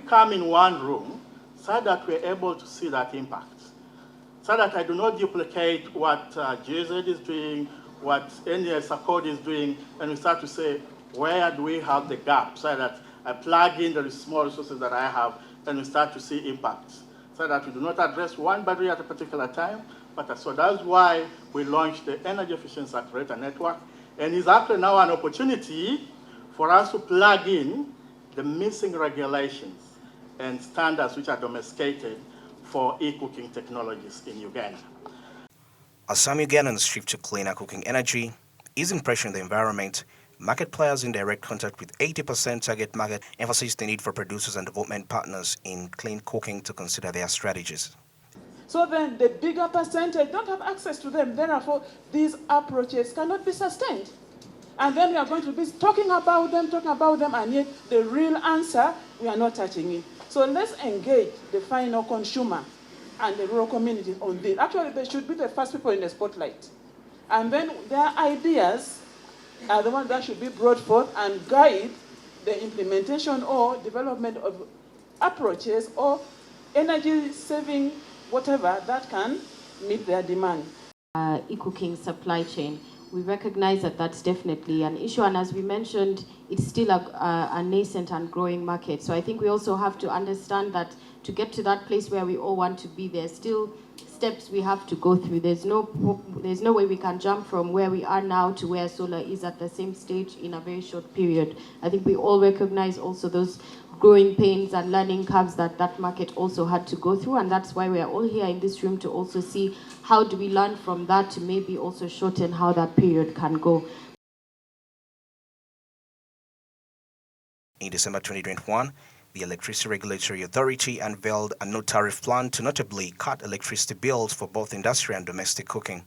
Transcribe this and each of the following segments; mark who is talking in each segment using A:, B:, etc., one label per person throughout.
A: come in one room so that we're able to see that impact, so that I do not duplicate what Giz is doing, what Energy Accord is doing, and we start to say, where do we have the gap, so that I plug in the small resources that I have, and we start to see impacts, so that we do not address one battery at a particular time. But so that's why we launched the Energy Efficiency Accelerator Network, and it's actually now an opportunity for us to plug in the missing regulations and standards which are domesticated for e-cooking technologies in Uganda.
B: As some Ugandans shift to cleaner cooking energy, easing pressure in the environment, market players in direct contact with 80% target market emphasize the need for producers and development partners in clean cooking to consider their strategies.
C: So then the bigger percentage don't have access to them. Therefore, these approaches cannot be sustained. And then we are going to be talking about them, and yet the real answer, we are not touching it. So let's engage the final consumer and the rural communities on this. Actually, they should be the first people in the spotlight. And then their ideas are the ones that should be brought forth and guide the implementation or development of approaches or energy saving, whatever, that can meet their demand.
D: E-cooking supply chain. We recognize that that's definitely an issue, and as we mentioned, it's still a nascent and growing market. So I think we also have to understand that to get to that place where we all want to be, there's still steps we have to go through. There's no way we can jump from where we are now to where solar is at the same stage in a very short period. I think we all recognize also those growing pains and learning curves that market also had to go through, and that's why we are all here in this room to also see how do we learn from that to maybe also shorten how that period can go.
B: In December 2021, the Electricity Regulatory Authority unveiled a no-tariff plan to notably cut electricity bills for both industrial and domestic cooking.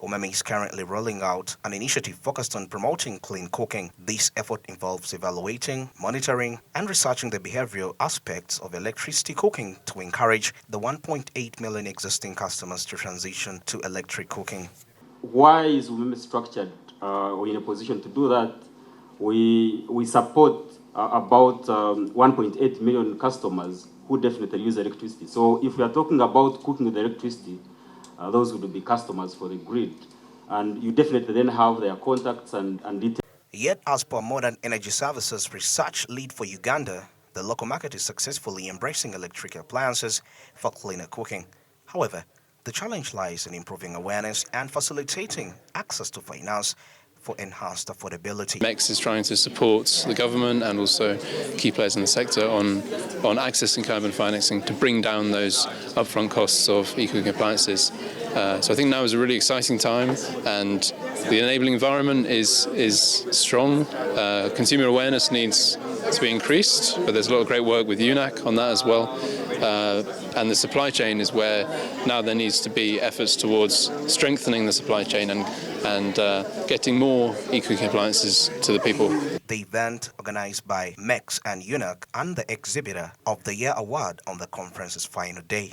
B: Umeme is currently rolling out an initiative focused on promoting clean cooking. This effort involves evaluating, monitoring, and researching the behavioral aspects of electricity cooking to encourage the 1.8 million existing customers to transition to electric cooking.
E: Why is Umeme structured or in a position to do that? We support about 1.8 million customers who definitely use electricity. So if we are talking about cooking with electricity, those would be customers for the grid. And you definitely then have their contacts and details.
B: Yet, as per Modern Energy Services research lead for Uganda, the local market is successfully embracing electric appliances for cleaner cooking. However, the challenge lies in improving awareness and facilitating access to finance for enhanced affordability.
F: MEX is trying to support the government and also key players in the sector on accessing carbon financing to bring down those upfront costs of e-cooking appliances. So I think now is a really exciting time, and the enabling environment is strong. Consumer awareness needs to be increased, but there's a lot of great work with UNAC on that as well. And the supply chain is where now there needs to be efforts towards strengthening the supply chain and getting more e-cooking appliances to the people.
B: The event, organized by MEX and UNAC, and the exhibitor of the Year award on the conference's final day.